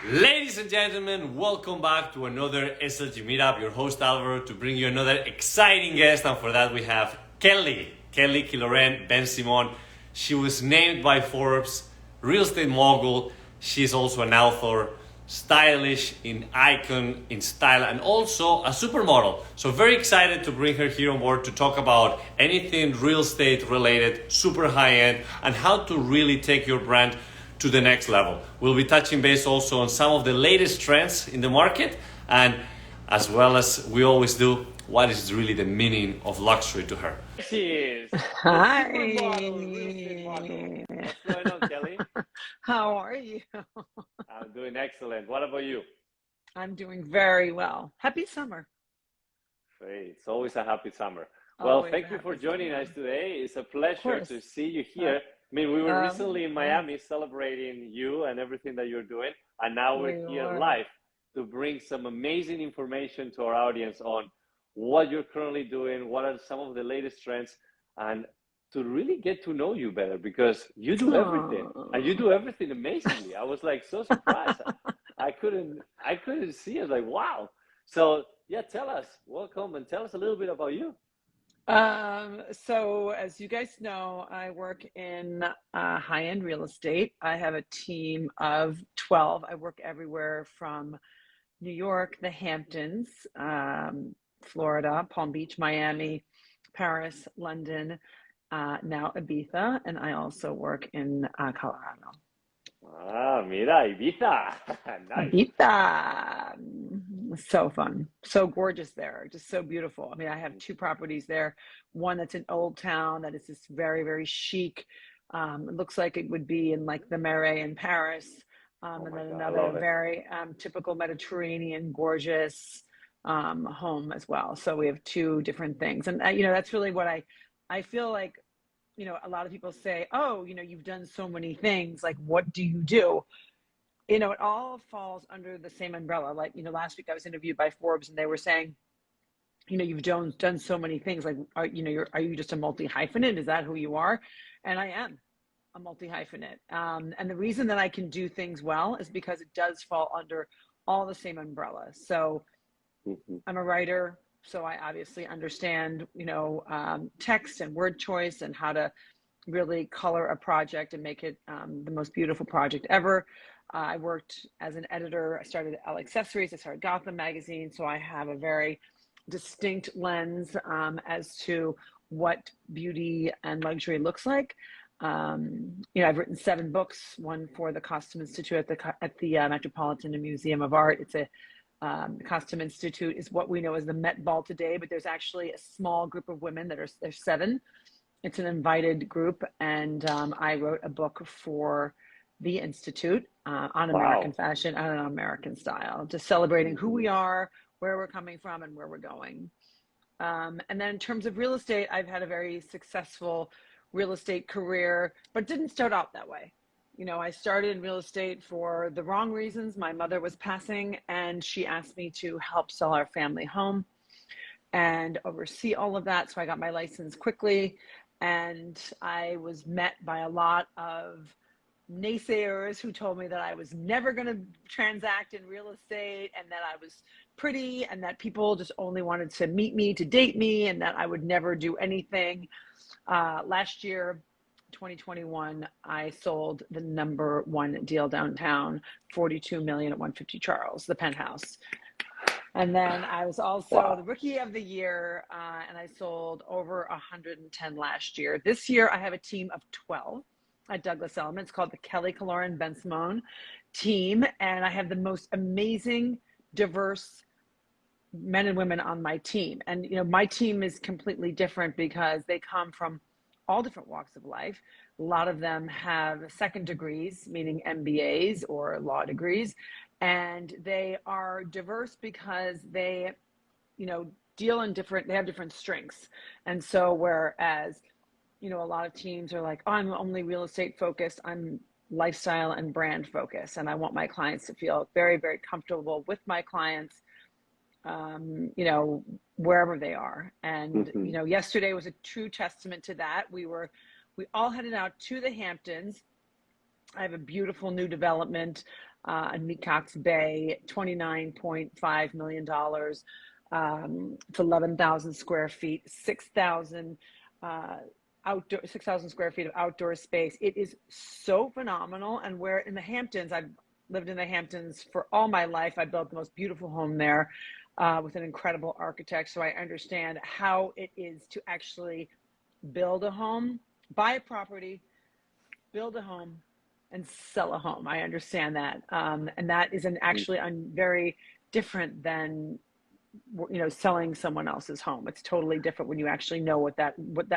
Ladies and gentlemen, welcome back to another SLG Meetup. Your host Alvaro to bring you another exciting guest, and for that we have Killoren Bensimon. She was named by Forbes Real Estate Mogul. She's also an author, stylish, in icon, in style, and also a supermodel. So very excited to bring her here on board to talk about anything real estate related, super high end, and how to really take your brand to the next level. We'll be touching base also on some of the latest trends in the market, and as well as we always do, what is really the meaning of luxury to her. Cheers. Hi. What's going on, Kelly? How are you? I'm doing excellent. What about you? I'm doing very well. Happy summer. Great. It's always a happy summer. Well, Always thank you for joining us today. It's a pleasure to see you here. I mean, we were recently in Miami celebrating you and everything that you're doing, and now we're here live to bring some amazing information to our audience on what you're currently doing, what are some of the latest trends, and to really get to know you better, because you do everything, and you do everything amazingly. I was like so surprised. I couldn't see it. Like, wow. So yeah, tell us, welcome, and tell us a little bit about you. So as you guys know, I work in high-end real estate. I have a team of 12. I work everywhere from New York, the Hamptons, Florida, Palm Beach, Miami, Paris, London, now Ibiza, and I also work in Colorado. Ah, mira, Ibiza. Nice. Ibiza. So fun. So gorgeous there. Just so beautiful. I mean, I have two properties there. One that's in Old Town that is just very, very chic. It looks like it would be in like the Marais in Paris. And then another very typical Mediterranean, gorgeous home as well. So we have two different things. And, that's really what I feel like, a lot of people say, oh, you've done so many things. Like, what do you do? It all falls under the same umbrella. Like, last week I was interviewed by Forbes and they were saying, you've done so many things. Like, are you just a multi-hyphenate? Is that who you are? And I am a multi-hyphenate. And the reason that I can do things well is because it does fall under all the same umbrella. So I'm a writer, so I obviously understand, text and word choice and how to really color a project and make it the most beautiful project ever. I worked as an editor. I started L Accessories. I started Gotham magazine. So I have a very distinct lens as to what beauty and luxury looks like. I've written 7 books, one for the Costume Institute at the Metropolitan Museum of Art. It's a the Costume Institute is what we know as the Met Ball today, but there's actually a small group of women there's 7. It's an invited group, and I wrote a book for the Institute on American fashion and on American style, just celebrating who we are, where we're coming from, and where we're going. And then in terms of real estate, I've had a very successful real estate career, but didn't start out that way. I started in real estate for the wrong reasons. My mother was passing and she asked me to help sell our family home and oversee all of that. So I got my license quickly, and I was met by a lot of naysayers who told me that I was never going to transact in real estate, and that I was pretty, and that people just only wanted to meet me to date me, and that I would never do anything. Last year, 2021, I sold the #1 deal downtown, 42 million at 150 Charles, the penthouse. And then I was also the Rookie of the Year, and I sold over 110 last year. This year, I have a team of 12 at Douglas Elliman. It's called the Killoren Bensimon team, and I have the most amazing, diverse men and women on my team. And my team is completely different because they come from all different walks of life. A lot of them have second degrees, meaning MBAs or law degrees, and they are diverse because they, deal in they have different strengths. And so whereas, a lot of teams are like, oh, I'm only real estate focused, I'm lifestyle and brand focused, and I want my clients to feel very, very comfortable with my clients, wherever they are. And, yesterday was a true testament to that. We all headed out to the Hamptons. I have a beautiful new development in Meecox Bay, $29.5 million. It's 11,000 square feet, 6,000 square feet of outdoor space. It is so phenomenal. And we're in the Hamptons. I've lived in the Hamptons for all my life. I built the most beautiful home there with an incredible architect. So I understand how it is to actually build a home, buy a property, build a home, and sell a home. I understand that. And that is actually very different than, you know, selling someone else's home. It's totally different when you actually know what that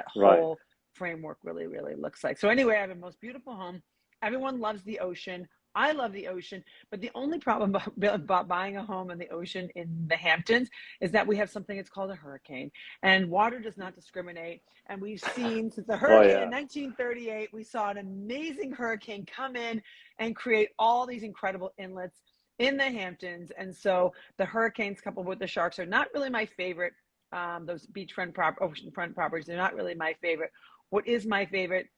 whole framework really looks like. So anyway, I have the most beautiful home. Everyone loves the ocean. I love the ocean, but the only problem about buying a home in the ocean in the Hamptons is that we have something that's called a hurricane, and water does not discriminate. And we've seen since the hurricane in 1938, we saw an amazing hurricane come in and create all these incredible inlets in the Hamptons. And so the hurricanes coupled with the sharks are not really my favorite. Those oceanfront properties, they're not really my favorite. What is my favorite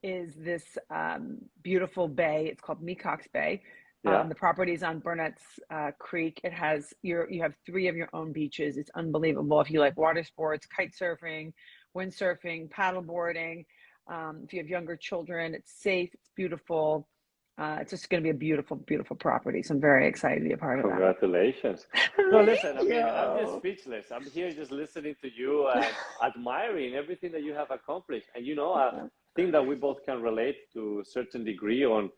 is this beautiful bay. It's called Meecox Bay. The property is on Burnett's Creek. It has you have 3 of your own beaches. It's unbelievable. If you like water sports, kite surfing, windsurfing, paddle boarding, if you have younger children, it's safe, it's beautiful. It's just going to be a beautiful, beautiful property. So I'm very excited to be a part of that. Congratulations. No, listen, I mean, I'm just speechless. I'm here just listening to you and admiring everything that you have accomplished. And, you know, I think that we both can relate to a certain degree on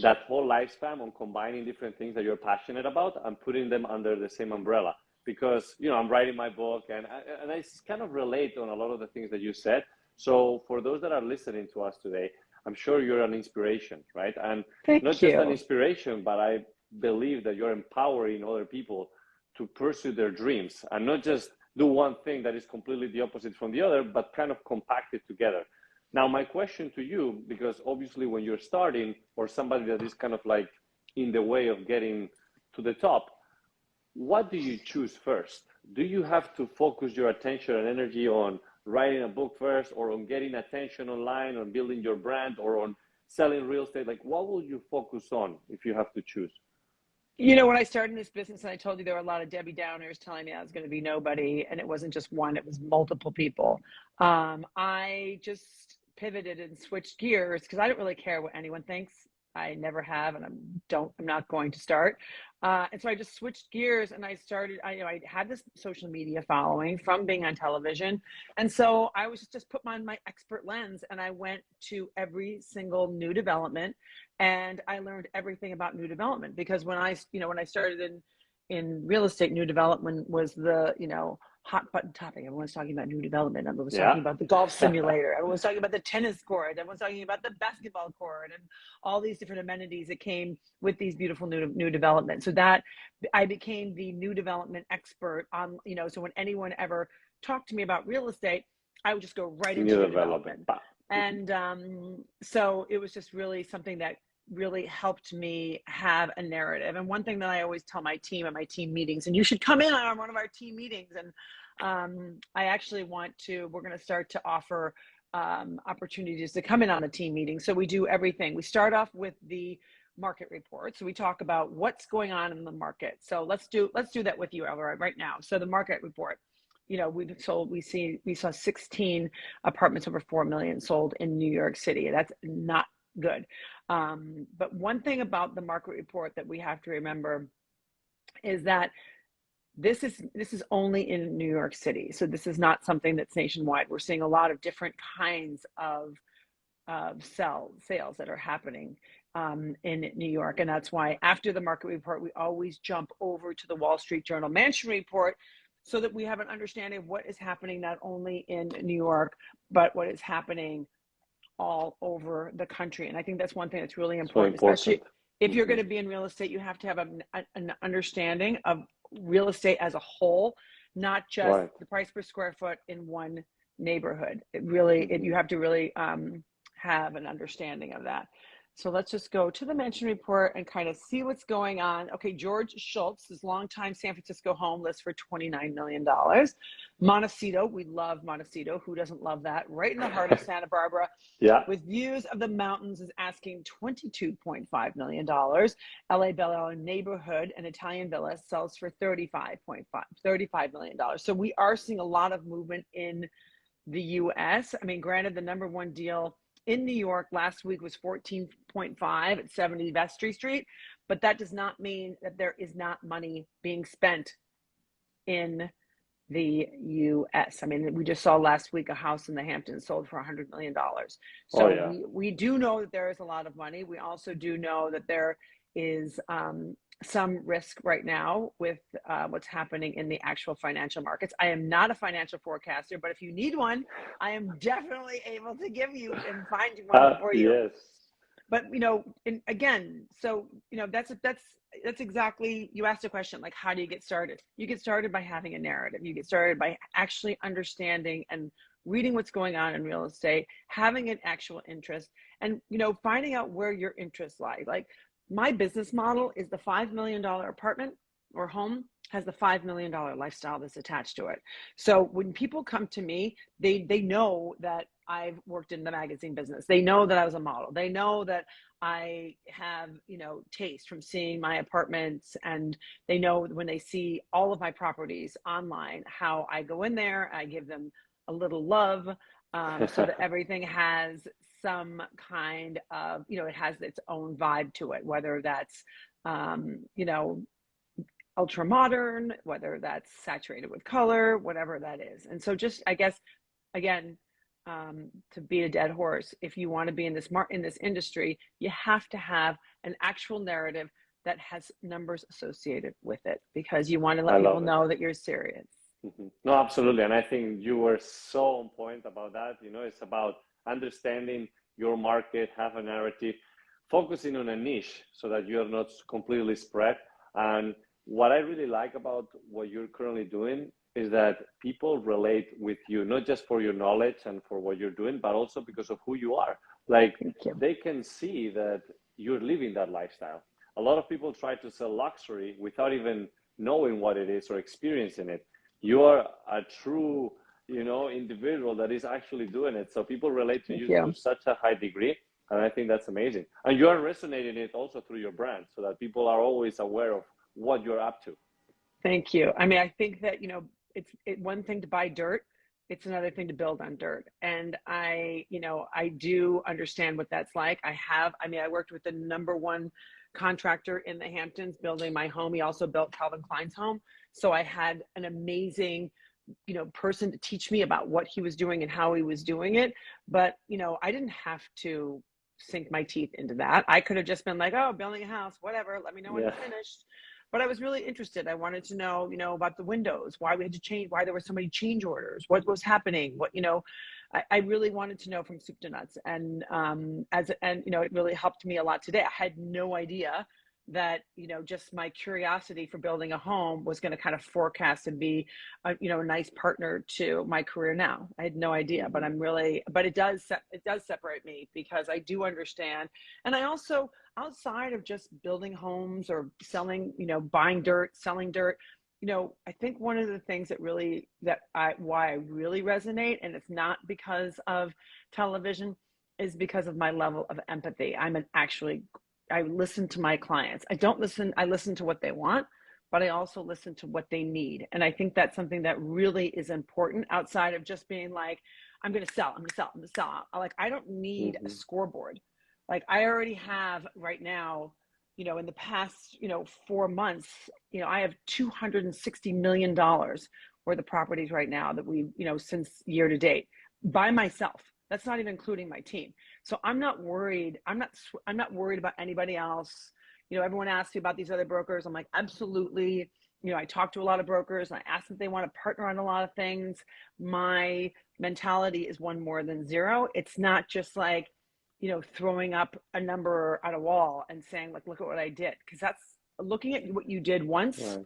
that whole lifespan, on combining different things that you're passionate about and putting them under the same umbrella. Because, you know, I'm writing my book and I kind of relate on a lot of the things that you said. So for those that are listening to us today, I'm sure you're an inspiration, right? And not just an inspiration, but I believe that you're empowering other people to pursue their dreams and not just do one thing that is completely the opposite from the other, but kind of compact it together. Now, my question to you, because obviously when you're starting or somebody that is kind of like in the way of getting to the top, what do you choose first? Do you have to focus your attention and energy on writing a book first, or on getting attention online, on building your brand, or on selling real estate? Like, what will you focus on if you have to choose? You know, when I started in this business, and I told you there were a lot of Debbie Downers telling me I was going to be nobody, and it wasn't just one, it was multiple people. I just pivoted and switched gears because I don't really care what anyone thinks. I never have, and I'm not going to start. And so I just switched gears and I started, I had this social media following from being on television. And so I was just put on my expert lens and I went to every single new development and I learned everything about new development, because when I started in real estate, new development was the, hot button topic. Everyone's talking about new development. Everyone was talking about the golf simulator. Everyone was talking about the tennis court. Everyone's talking about the basketball court and all these different amenities that came with these beautiful new developments. So that I became the new development expert on, so when anyone ever talked to me about real estate, I would just go right into new development. And so it was just really something that really helped me have a narrative. And one thing that I always tell my team at my team meetings, and you should come in on one of our team meetings, and I actually we're going to start to offer opportunities to come in on a team meeting. So we do everything. We start off with the market report. So we talk about what's going on in the market. So let's do that with you, Alvaro, right now. So the market report. We saw 16 apartments over 4 million sold in New York City. That's not good. But one thing about the market report that we have to remember is that this is only in New York City. So this is not something that's nationwide. We're seeing a lot of different kinds of sales that are happening in New York. And that's why after the market report, we always jump over to the Wall Street Journal Mansion Report, so that we have an understanding of what is happening not only in New York, but what is happening all over the country. And I think that's one thing that's really important, especially if you're going to be in real estate. You have to have an understanding of real estate as a whole, not just the price per square foot in one neighborhood. You have to really have an understanding of that. So let's just go to the mention report and kind of see what's going on. Okay, George Schultz, his longtime San Francisco home, lists for $29 million. Montecito, we love Montecito. Who doesn't love that? Right in the heart of Santa Barbara, Yeah. with views of the mountains, is asking $22.5 million. LA Belle Isle neighborhood, an Italian villa, sells for $35 million. So we are seeing a lot of movement in the US. I mean, granted, the number one deal in New York last week was 14.5 at 70 Vestry Street, but that does not mean that there is not money being spent in the US. I mean, we just saw last week a house in the Hamptons sold for $100 million. So we do know that there is a lot of money. We also do know that there is some risk right now with what's happening in the actual financial markets. I am not a financial forecaster, but if you need one, I am definitely able to give you and find one for you. Yes. But again, so that's exactly, you asked a question, like, how do you get started? You get started by having a narrative. You get started by actually understanding and reading what's going on in real estate, having an actual interest, and finding out where your interests lie. Like, my business model is the $5 million apartment or home has the $5 million lifestyle that's attached to it. So when people come to me, they know that I've worked in the magazine business. They know that I was a model. They know that I have, taste from seeing my apartments, and they know when they see all of my properties online, how I go in there, I give them a little love, so that everything has some kind of, it has its own vibe to it, whether that's, ultra modern, whether that's saturated with color, whatever that is. And so just, I guess, again, to beat a dead horse, if you want to be in this industry, you have to have an actual narrative that has numbers associated with it, because you want to let people know that you're serious. Mm-hmm. No, absolutely. And I think you were so on point about that. It's about understanding your market, have a narrative, focusing on a niche so that you're not completely spread. And what I really like about what you're currently doing is that people relate with you, not just for your knowledge and for what you're doing, but also because of who you are. Like, they can see that you're living that lifestyle. A lot of people try to sell luxury without even knowing what it is or experiencing it. You are a true, individual that is actually doing it. So people relate to you to such a high degree. And I think that's amazing. And you are resonating it also through your brand, so that people are always aware of what you're up to. Thank you. I mean, I think that, it's one thing to buy dirt. It's another thing to build on dirt. And I do understand what that's like. I worked with the number one contractor in the Hamptons building my home. He also built Calvin Klein's home. So I had an amazing, person to teach me about what he was doing and how he was doing it. But, I didn't have to sink my teeth into that. I could have just been like, oh, building a house, whatever, let me know when it's finished. But I was really interested. I wanted to know, about the windows, why we had to change, why there were so many change orders, what was happening, I really wanted to know from soup to nuts. And it really helped me a lot today. I had no idea that, just my curiosity for building a home was going to kind of forecast and be, a nice partner to my career now. I had no idea, but it does separate me, because I do understand. And I also, outside of just building homes or selling, buying dirt, selling dirt, I think one of the things why I really resonate, and it's not because of television, is because of my level of empathy. I listen to my clients. I listen to what they want, but I also listen to what they need. And I think that's something that really is important, outside of just being like, I'm going to sell. Like, I don't need a scoreboard. Like, I already have right now, in the past, 4 months, I have $260 million worth of properties right now that we've, since year to date, by myself. That's not even including my team. So I'm not worried. I'm not worried about anybody else. Everyone asks me about these other brokers. I'm like, absolutely. I talk to a lot of brokers, and I ask if they want to partner on a lot of things. My mentality is one more than zero. It's not just like, throwing up a number on a wall and saying, like, look at what I did. Because that's looking at what you did once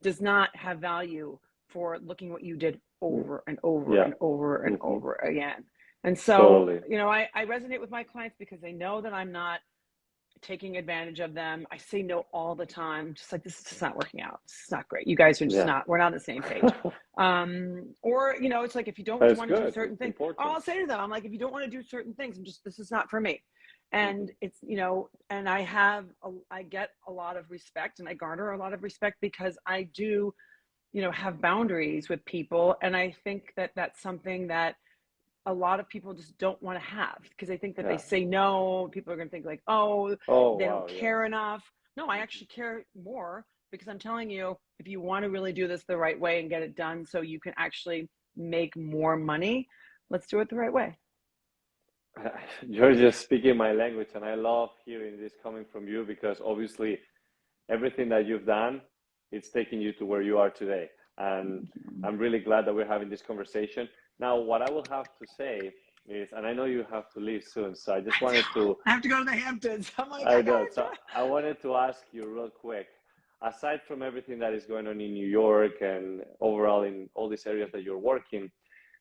does not have value for looking what you did over and over and over and over again. And so, I resonate with my clients because they know that I'm not taking advantage of them. I say no all the time, just like, this is just not working out. This is not great. You guys are just not, we're not on the same page. Or, you know, it's like, if you don't want to do certain things, I'll say to them, I'm like, if you don't want to do certain things, this is not for me. And it's, you know, and I get a lot of respect, and I garner a lot of respect because I do, you know, have boundaries with people. And I think that that's something that a lot of people just don't want to have, because they think that they say no, people are going to think like, they don't care enough. No, I actually care more, because I'm telling you, if you want to really do this the right way and get it done so you can actually make more money, let's do it the right way. You're just speaking my language, and I love hearing this coming from you, because obviously everything that you've done, it's taking you to where you are today. And I'm really glad that we're having this conversation. Now, what I will have to say is, and I know you have to leave soon, so I just wanted to... I have to go to the Hamptons. I'm like, I know. So I wanted to ask you real quick, aside from everything that is going on in New York and overall in all these areas that you're working,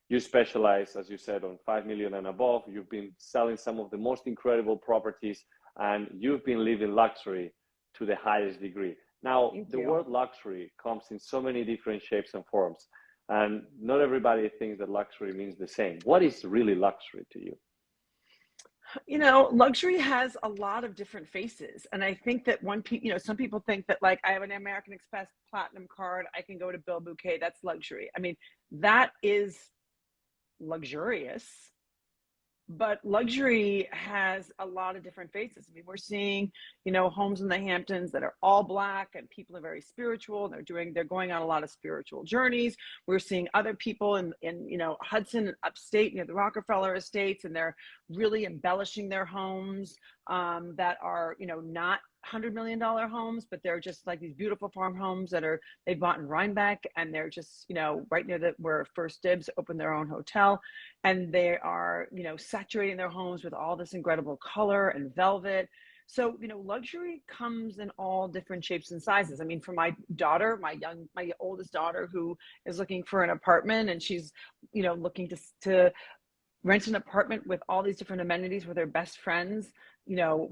you specialize, as you said, on 5 million and above. You've been selling some of the most incredible properties, and you've been living luxury to the highest degree. Now, the word luxury comes in so many different shapes and forms, and not everybody thinks that luxury means the same. What is really luxury to you? You know, luxury has a lot of different faces. And I think that you know, some people think that, like, I have an American Express Platinum card, I can go to Bill Bouquet, that's luxury. I mean, that is luxurious, but luxury has a lot of different faces. I mean, we're seeing, you know, homes in the Hamptons that are all black, and people are very spiritual. They're going on a lot of spiritual journeys. We're seeing other people in you know, Hudson, upstate, near the Rockefeller estates, and they're really embellishing their homes that are, you know, not $100 million homes, but they're just like these beautiful farm homes that they bought in Rhinebeck, and they're just, you know, right near where First Dibs opened their own hotel, and they are, you know, saturating their homes with all this incredible color and velvet. So, you know, luxury comes in all different shapes and sizes. I mean, for my daughter, my oldest daughter, who is looking for an apartment, and she's, you know, looking to rent an apartment with all these different amenities with her best friends, you know,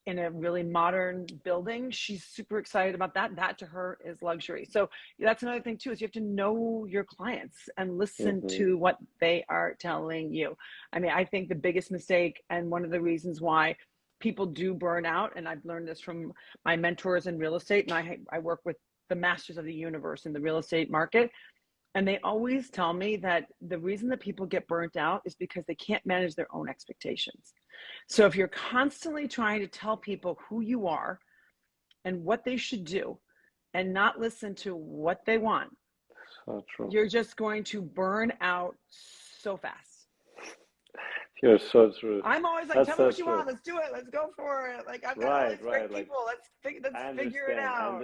in a really modern building. She's super excited about that. That to her is luxury. So that's another thing too, is you have to know your clients and listen to what they are telling you. I mean, I think the biggest mistake, and one of the reasons why people do burn out, and I've learned this from my mentors in real estate, and I work with the masters of the universe in the real estate market. And they always tell me that the reason that people get burnt out is because they can't manage their own expectations. So if you're constantly trying to tell people who you are and what they should do, and not listen to what they want, so true, you're just going to burn out so fast. You're so true. I'm always like, tell me what you want. Let's do it. Let's go for it. Like, I've got all these great people. Let's figure it out.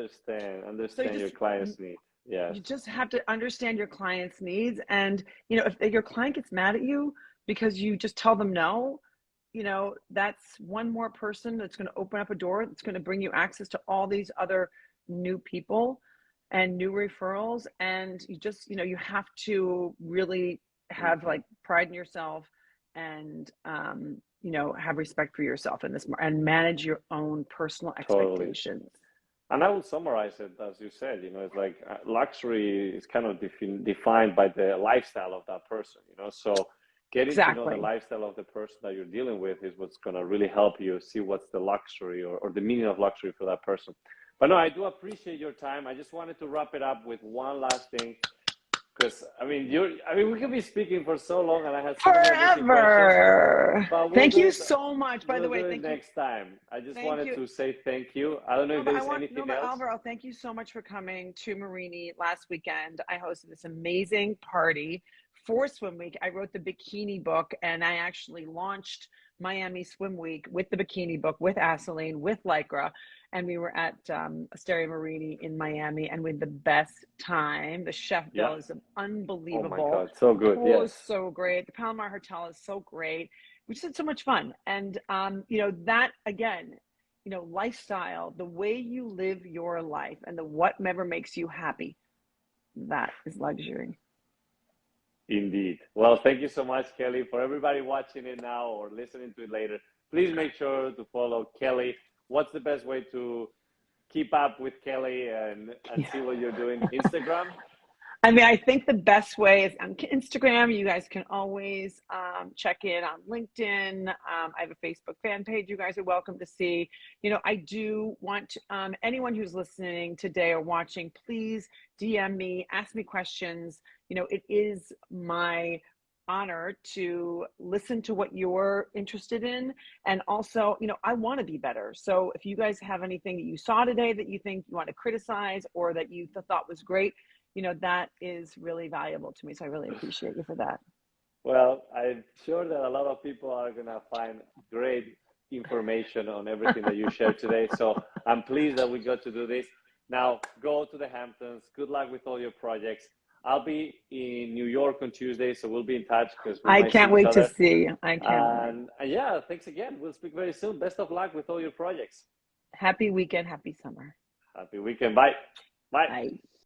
Understand your client's need. Yeah. You just have to understand your client's needs. And, you know, if your client gets mad at you because you just tell them no, you know, that's one more person that's going to open up a door that's going to bring you access to all these other new people and new referrals. And you just, you know, you have to really have like pride in yourself, and you know, have respect for yourself in this, and manage your own personal expectations. Totally. And I will summarize it, as you said, you know, it's like luxury is kind of defined by the lifestyle of that person, you know, so getting to know the lifestyle of the person that you're dealing with is what's going to really help you see what's the luxury or the meaning of luxury for that person. But no, I do appreciate your time. I just wanted to wrap it up with one last thing, because I mean, we could be speaking for so long, and I had so forever. Thank you so much. By the way, thank you. Next time, I just wanted to say thank you. I don't know if there's anything else. Alvaro, thank you so much for coming to Marini last weekend. I hosted this amazing party for Swim Week. I wrote the bikini book, and I actually launched Miami Swim Week with the bikini book, with Asaline, with Lycra. And we were at Asteria Marini in Miami, and we had the best time. The chef bill is unbelievable. Oh my God, so good. The pool is so great. The Palomar Hotel is so great. We just had so much fun. And, you know, that, again, you know, lifestyle, the way you live your life, and whatever makes you happy, that is luxury. Indeed. Well, thank you so much, Kelly. For everybody watching it now or listening to it later, please make sure to follow Kelly what's the best way to keep up with Kelly and see what you're doing? Instagram? I mean, I think the best way is on Instagram. You guys can always check in on LinkedIn. I have a Facebook fan page you guys are welcome to see. You know, I do want anyone who's listening today or watching, please DM me, ask me questions. You know, it is my honor to listen to what you're interested in. And also, you know, I want to be better. So if you guys have anything that you saw today that you think you want to criticize or that you thought was great, you know, that is really valuable to me. So I really appreciate you for that. Well, I'm sure that a lot of people are going to find great information on everything that you shared today. So I'm pleased that we got to do this. Now, go to the Hamptons. Good luck with all your projects. I'll be in New York on Tuesday, so we'll be in touch because we I might can't see each wait to other. see. I can't wait. And yeah, thanks again. We'll speak very soon. Best of luck with all your projects. Happy weekend. Happy summer. Happy weekend. Bye. Bye. Bye.